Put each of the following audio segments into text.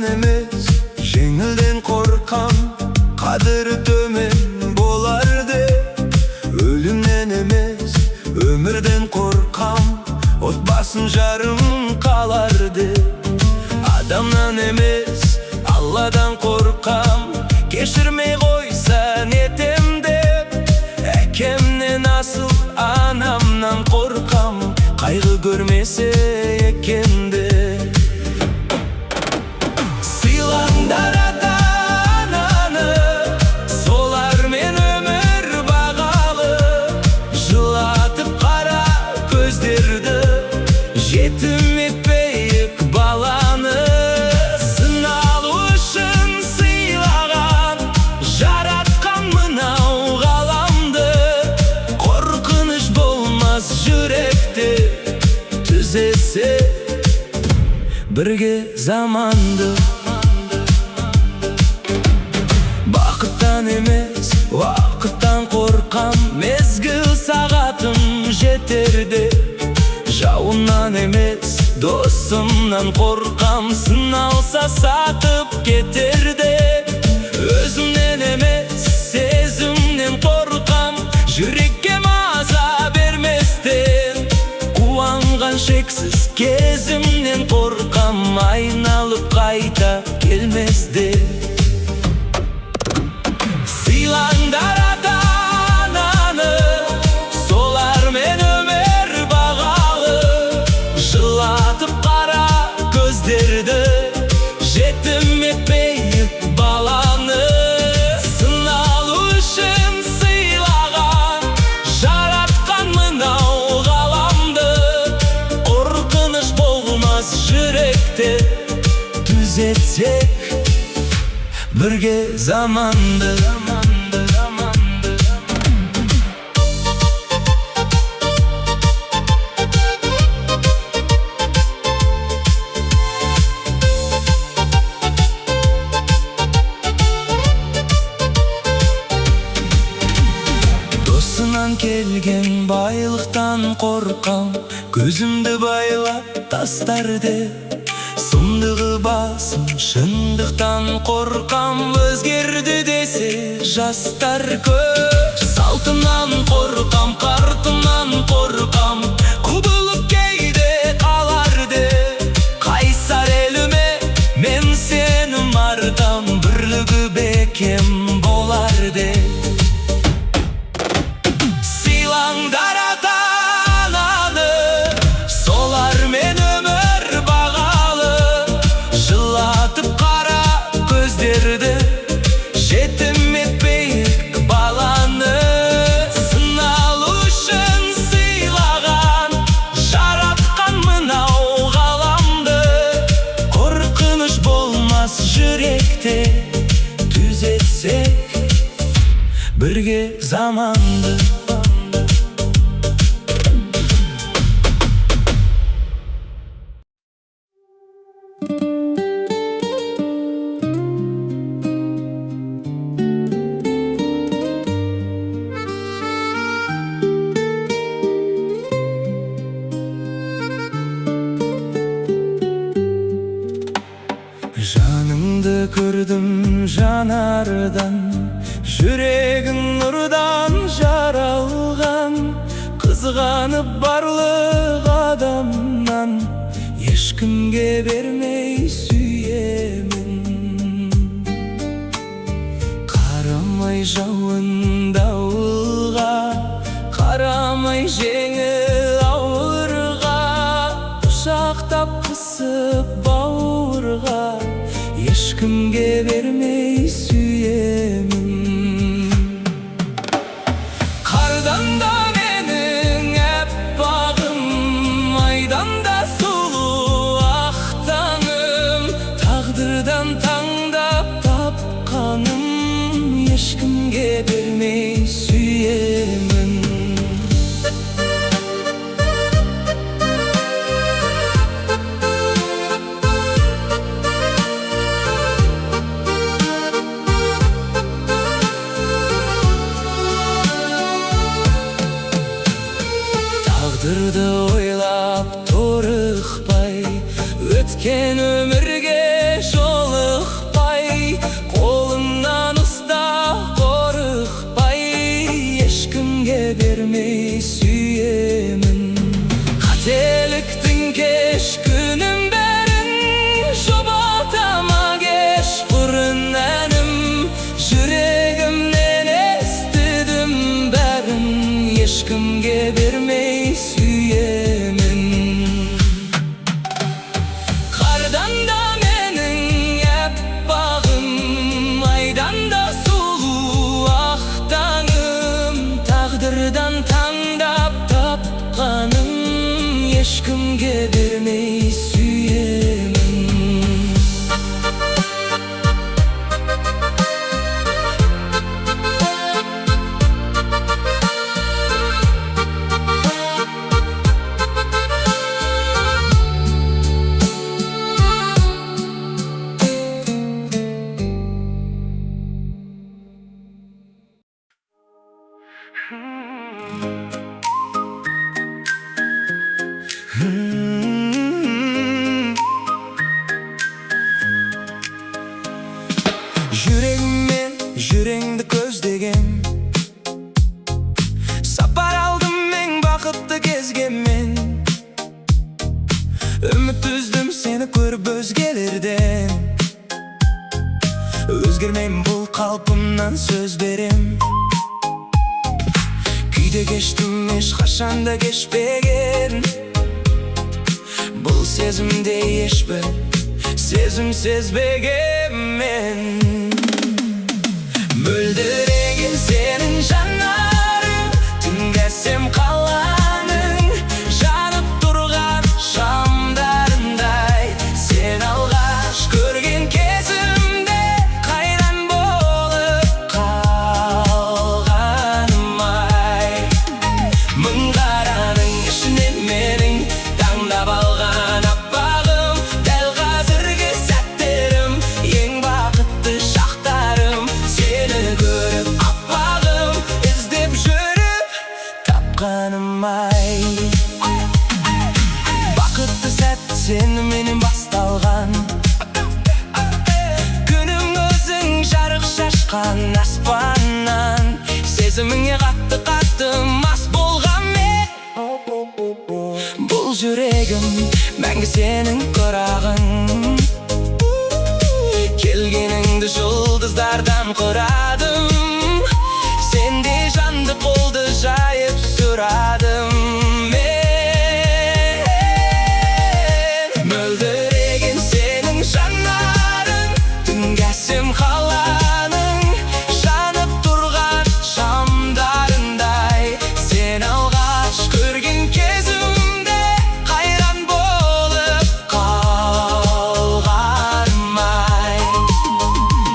Adamdan emes, жеңілден korkam, qadırı tömen bolardı. Ölümden emes, ömürden korkam, otbaсын жарым qalardı. Adamdan emes, Allah'dan korkam, kechirmey qo'ysan etem deb. Ekemden asıl anamdan korkam, qaygı görmese ekende. Sıylanдар ata-anаны, солармен өмір бағалы. Жылатып қара көздерді, жетім етпейік баланы. Сыналу үшін сыйлаған, жаратқан мынау ғаламды. Қорқыныш болмас жүректе, түзесе бірге заманды. Бақыттан емес, уақыттан қорқам, мезгіл сағатым жетерде. Жауыннан емес, досымнан қорқам, сыналса сатып кетерде. Өзімнен емес, сезімнен қорқам, жүрекке маза берместен. Қуанған шексіз кезімнен қорқам, айналып қайта келмесде. Сыйлаңдар ата-ананы, солармен өмір бағалы. Жылатып қара көздерді, жетім етпейік баланы. Сыналу үшін сыйлаған, жаратқан мынау ғаламды. Қорқыныш болмас жүректе, түзетсек бірге заманды. Досынан келген байлықтан қорқам, көзімді байлап тастар деп. Сұмдығы басым, шындықтан қорқам, өзгерді десе жастар көп. Салтынан қорқам, қартынан қорқам, құбылып кейде қалар деп. Қайсар еліме мен сенім артам, бірлігі бекем болар деп. Сыйлаңдар ата-ананы, солармен өмір бағалы. Жылатып қара көздерді, жетім етпейік баланы. Сыналу үшін сыйлаған, жаратқан мынау ғаламды. Қорқыныш болмас жүректе, түзетсек бірге заманды. Жаныңды көрдім жанардан, жүрегің нұрдан жаралған. Қызғанып барлық адамнан, ешкімге бермей сүйемін. Қарамай жауын дауылға, қарамай жеңіл ауырға. Құшақтап қысып бауырға, ешкімге бермей сүйемін. Қардан да менің әппағым, айдан да сұлу ақ таңым. Тағдырдан таңдап тапқаным, ешкімге бермей сүйемін. Тағдырды ойлап торықпай, өткен өмірге жолы Жүреңді көздегем, сапар алдым мен бақытты кезге мен. Үміт үздім сені көріп өзгелерден. Өзгермеймін бұл қалпымнан сөз берем. Күйде кештім ешқашанда кешпеген. Бұл сезімде ешбір сезім сезбегем мен. Мөлдіреген сенің жанарың, түнгі қаланың, жанып тұрған шамдарындай. Сен алғаш көрген кезімде қайран болып қалғаным ай. Мың қараның ішінен менің таңдап алған аппағым, дәл қазіргі сәттерім, ең бақытты шақтарым. Сені көріп аппағым, іздеп жүріп тапқаным ай. Бақытты сәт сеніменен басталған, күнім өзің жарық шашқан аспаннан. Сезіміңе қатты мас болған мен. Бұл жүрегім мәңгі сенің құрағың. Келгеніңді жұлдыздардан құрадым, сенде жанды қолды жайып сұрадым мен. Мөлдіреген сенің жанарың, түнгі қаланың, жанып тұрған шамдарындай. Сен алғаш көрген кезімде қайран болып қалғаным ай.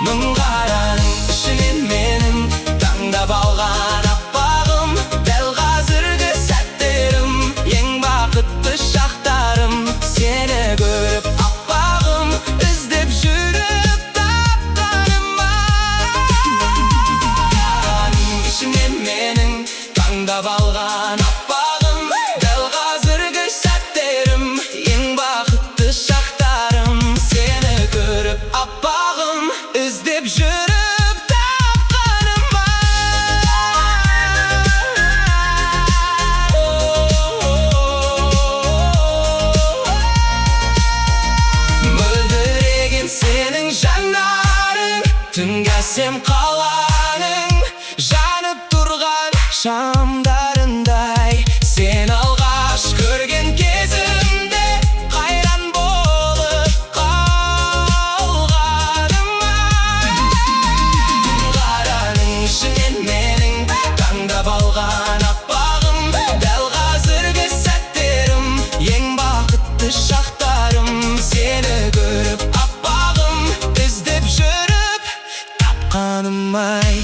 Мың қараның ішінен менің таңдап алған аппағым, дәл қазіргі сәттерім, ең бақытты шақтарым. Сені көріп аппағым, іздеп жүріп тапқаным ай. Ішінен менің таңдап алған аппағым, дәл қазіргі сәттерім, ең бақытты шақтарым. Сені көріп аппағым, іздеп жүріп тапқаным ай. Мөлдіреген сенің жанарың, түнгі қаланың, жанып тұрған шамдарындай. Сен алғаш көрген кезімде қайран болып қалғаным ай. Қараның ішінен менің таңдап алған аппағым, дәл қазіргі сәттерім, ең бақытты шақтарым. Сені көріп аппағым, іздеп жүріп тапқаным ай.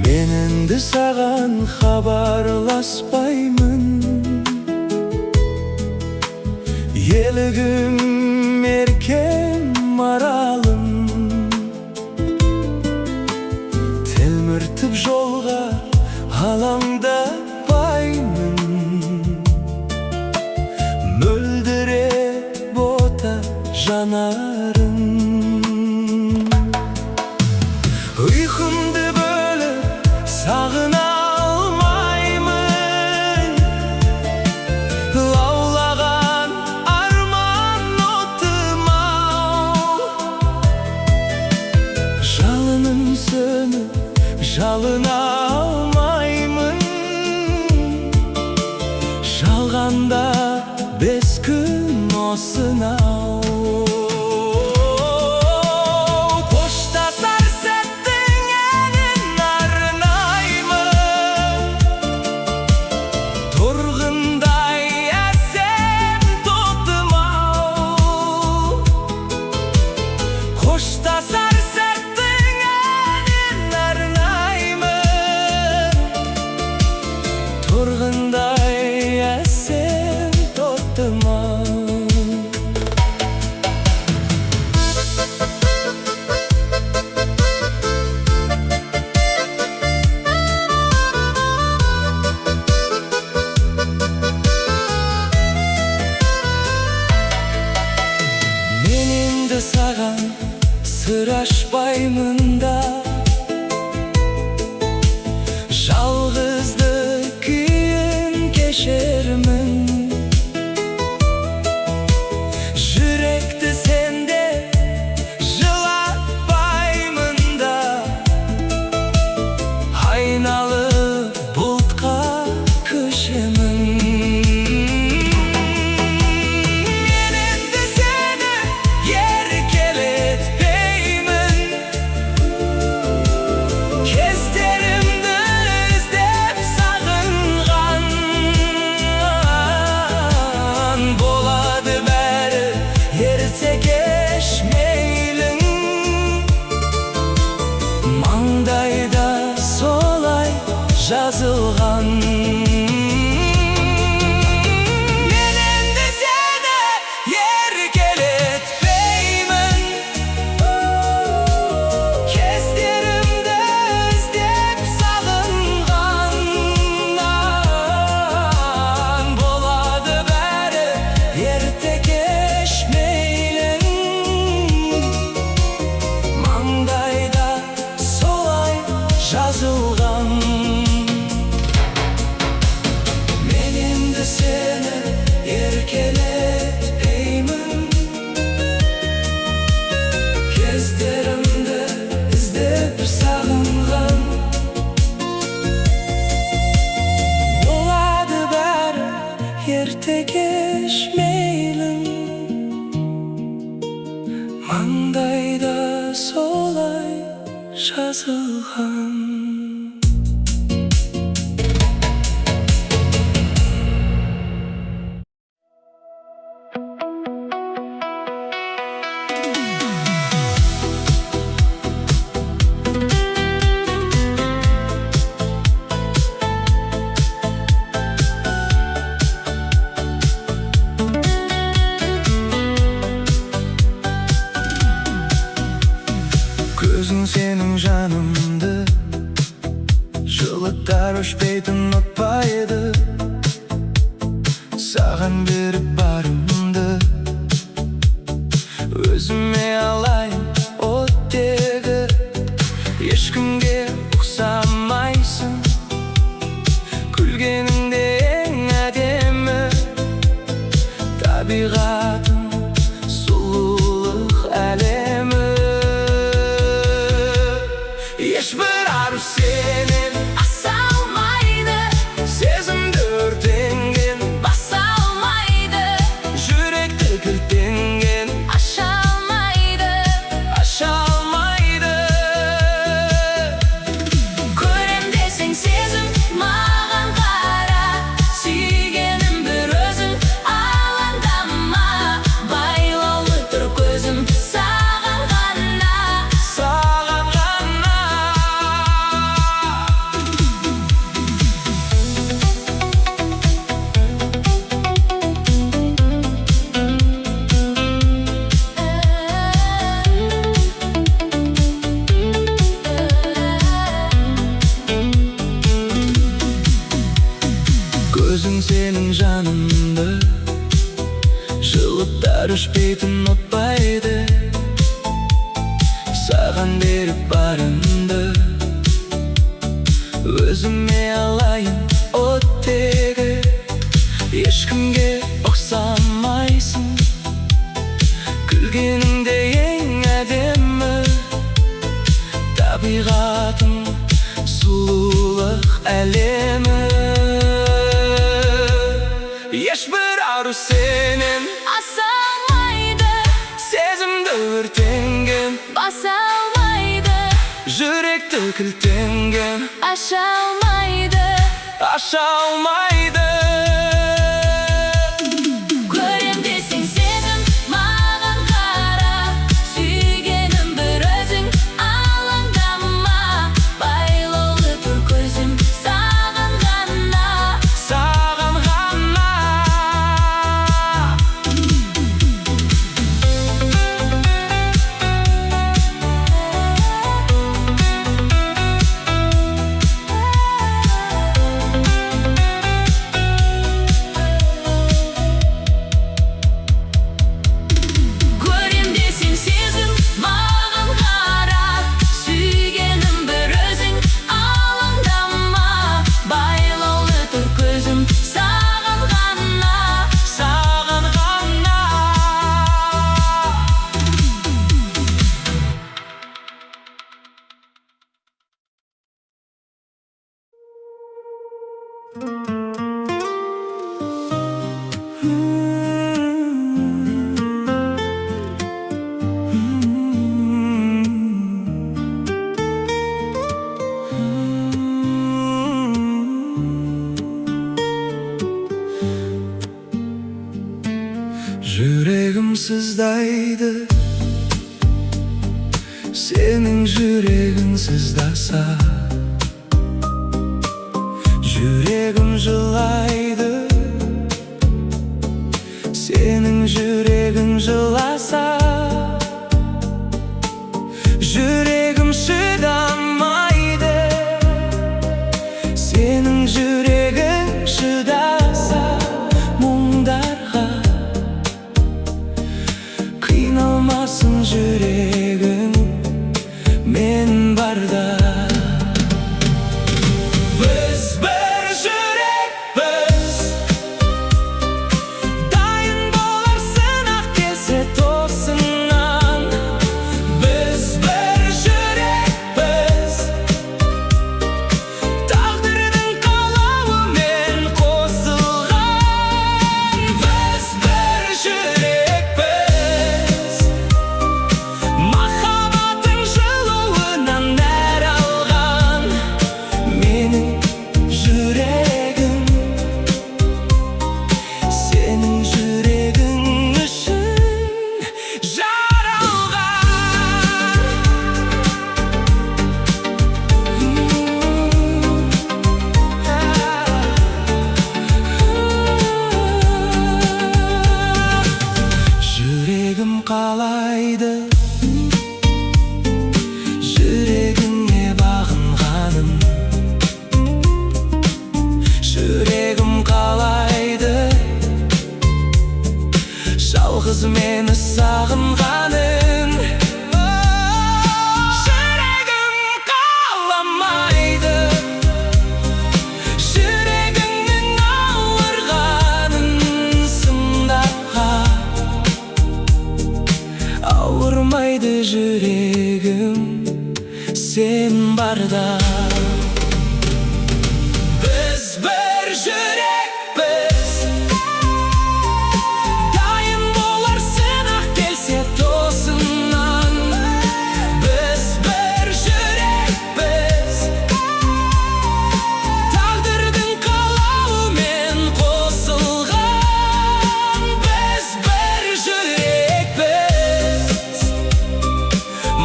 Мен енді саған хабарласпаймын, елігім еркем маралым. Телміртіп жолға алаңдапаймын, мөлдіре бота жанарың. Ұйқымды бөліп сағына алмаймын, лаулаған арман отым-ау. Жалыным сөніп жалына алмаймын, жалғанда 5 күн осынау. Қоштасар сәттің әнін арнаймын, торғындай әсем тотым-ау. Қоштасар сәттің әнін арнаймын, торғындай әсем тотым-ау. yeşermin. Yürekte sende жылатпаймын da, aynalı bulutқа көшемін. Мен енді сені еркелетпеймін, кездерімді іздеп сағынған. Болады бәрі ерте кеш мейлің, маңдайда солай жазылған. Мен енді сені еркелетпеймін, кездерімді іздеп сағынғаннан. Болады бәрі ерте кеш мейлің, маңдайда солай жазылған. Мен енді сені еркелетпеймін, кездерімді іздеп сағынған. Болады бәрі ерте кеш мейлің, маңдайда солай жазылған. Көзің сенің жанымды жылытар, өшпейтін ұнатпайды. Саған беріп барымды өзіме алайын оттегі. Ешкімге ұқсамайсың, күлгеніңде ең әдемі. Табиғатың сұлулық әлемі. Ешбір ару сенен аса алмайды, сезімді өртенген баса алмайды. Жүректі кілттенген аша алмайды, аша алмайды. Көрем десең сезім маған қара, сүйгенім бір өзің алаңдама. Байлаулы тұр көзім саған ғана, саған ғана. Көзің сенің жанымды жылытар, өшпейтін ұнатпайды. Саған беріп барымды өзіме алайын оттегі. Ешкімге ұқсамайсың, күлгеніңде ең әдемі. Табиғатың сұлулық әлемі. Ешбір ару сенен аса алмайды, сезімді өртенген баса алмайды. Жүректі кілттенген аша алмайды, аша алмайды. Көрем десең сезім маған қара, сүйгенім бір өзің алаңдама. Байлаулы тұр көзім саған ғана, саған ғана. Yüreğim sızdaydı, senin yüreğin sızdasa. Yüreğim жылайды, senin yüreğin жыласа. Yüreğim şıdamaydı, senin yüreğin şıdasa. Мұңдарға қиналмасын жүрегің, мен барда. Біз бір жүрекпіз, дайын боларсың ақ келсе тосыннан. Біз бір жүрекпіз, тағдырдың қалауымен қосылған. Біз бір жүрекпіз, махаббаттың жылуынан нәр алған. Менің жүрегім senin yüreğin үшін жаралған. Жүрегім қалайды, жүрегіңе бағынғаным. Жүрегім қалайды, жалғыз мені сағынғаның. Жүрегім қаламайды, жүрегіңнің ауырғанын сындарға. Ауырмайды жүрегім, сен барда. Біз бір жүрекпіз, дайын боларсың ақ келсе тосыннан. Біз бір жүрекпіз, тағдырдың қалауымен қосылған. Біз бір жүрекпіз,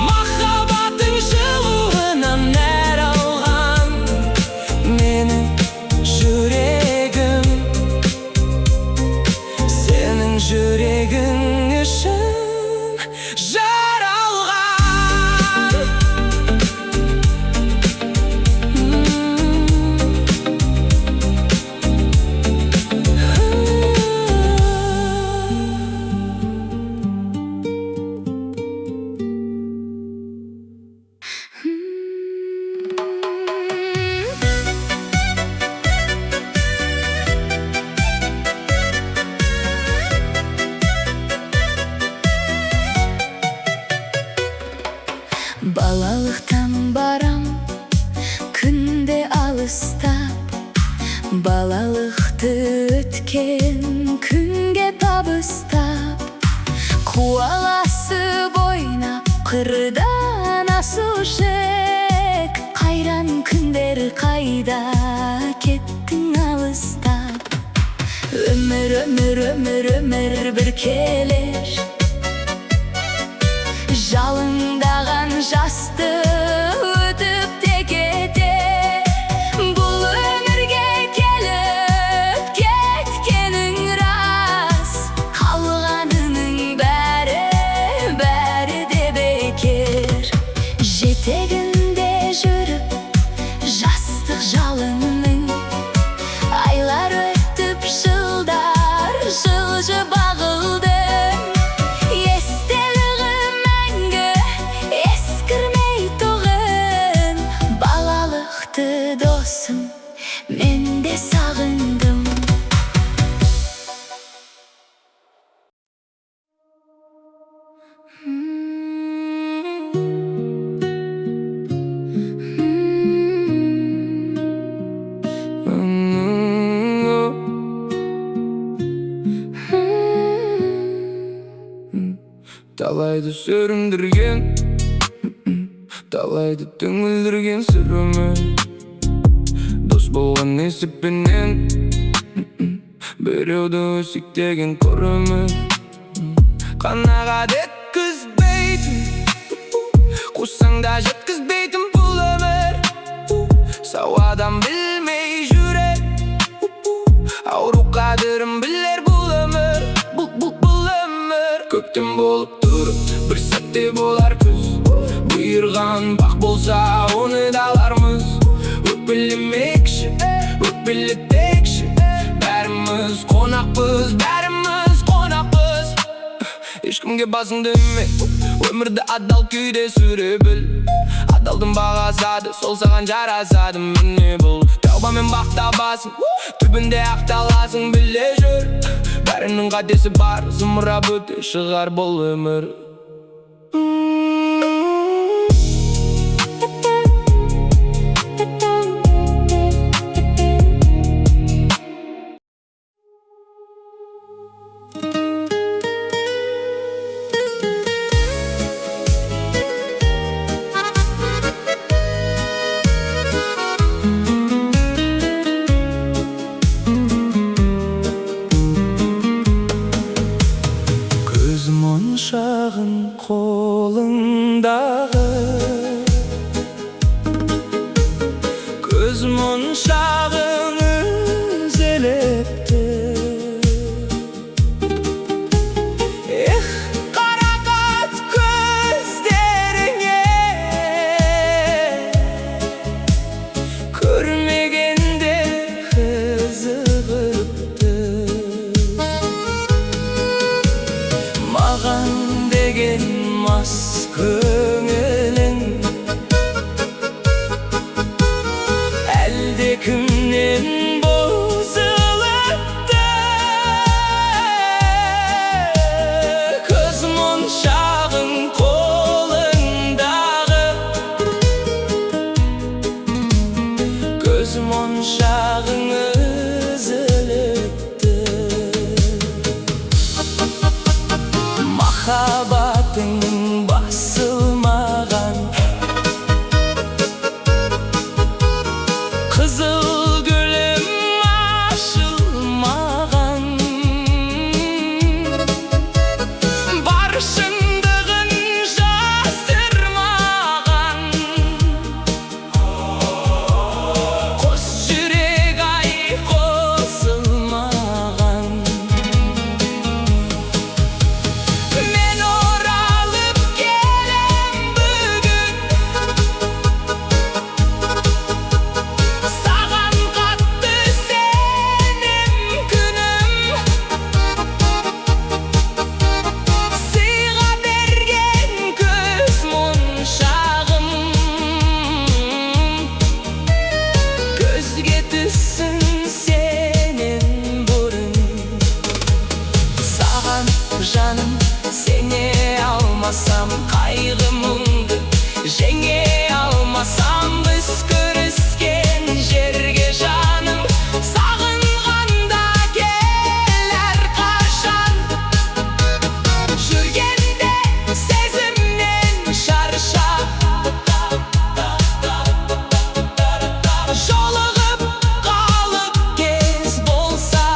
махаббаттың жылуынан нәр алған. Менің жүрегім senin yüreğin үшін жаралған. Балалықтан барам, күнде алыстап. Балалықты өткен күнге табыстап. Қуаласып ойнап, қырдан асыл жек. Қайран күндер қайда кеттің алыстап. Өмір, өмір, өмір, өмір бір келер, жалындаған жасты өтіп те кетер. Бұл өмірге келіп кеткенің рас, қалғанының бәрі де бекер. Жетегінде жүріп жастық жалынның, айлар өтіп жылдар жылжы бағылды. Досым, мен де сағындым. Талайды сөрүндүрген, талайды түңүлдүрген сүрөмөй. Дос болгон эсеппенен бирөөдү өсүктеген көрөмөй. Канагат эткизбейтин, куссаң да жеткизбейтин бул өмүр. Сау адам билмей жүрөт, ауру кадырын билер бул өмүр. Бул өмүр көктем болуп туруп, бир сәтте болар күз. Буйырган бак болса, оны да алармыз. Өкпелемекши, өкпелетекши, бәріміз қонақпыз, бәріміз қонақпыз. Ешкімге басыңды име, өмірді адал күйде сүре біл. Адалдың бағасады, сол саған жарасады. Міне бұл тәубамен бақ табасың, түбінде ақталасың, біле жүр. Бәрінің қатесі бар, зымырап өте шығар бұл өмір. Моншағын қолыңдағы, көз моншағын үзелепті. Ех, қарақат көздеріңе, көрмегендер қызығыпты. Маған деген мас көңілің әлде кімнен бұзылыпты. Көз моншағың қолыңдағы, көз моншағың үзіліпті. Махаббатың басылмаған, қызыл гүлім ашылмаған. Бар шындығын жасырмаған, қос жүрек ай қосылмаған. Жаным, сене алмасам, қайғы мұңды жеңе алмасам, біз көріскен жерге жаным, сағынғанда кел әрқашан. Жүргенде сезімнен шарша, жолығып қалып кез болса,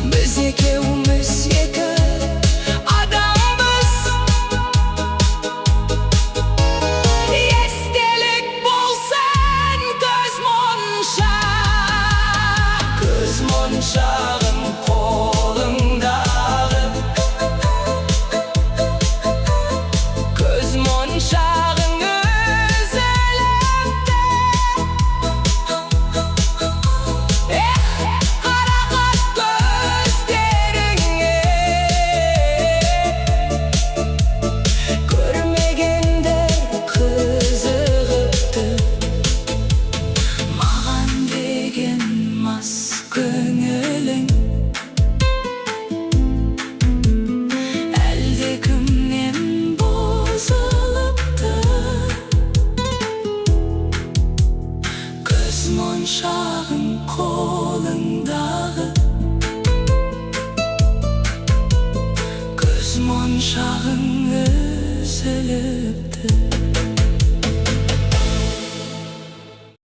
біз екеуміз екі адамбыз. Естелік болсын көз моншақ, көз моншағым қолыңдағы, көз моншағың үзіліпті. Ех, қарақат көздеріңе, көрмегендер қызығыпты. Маған деген мас көңілің әлде кімнен бұзылыпты. Көз моншағың қолыңдағы, şağın üzülüptü.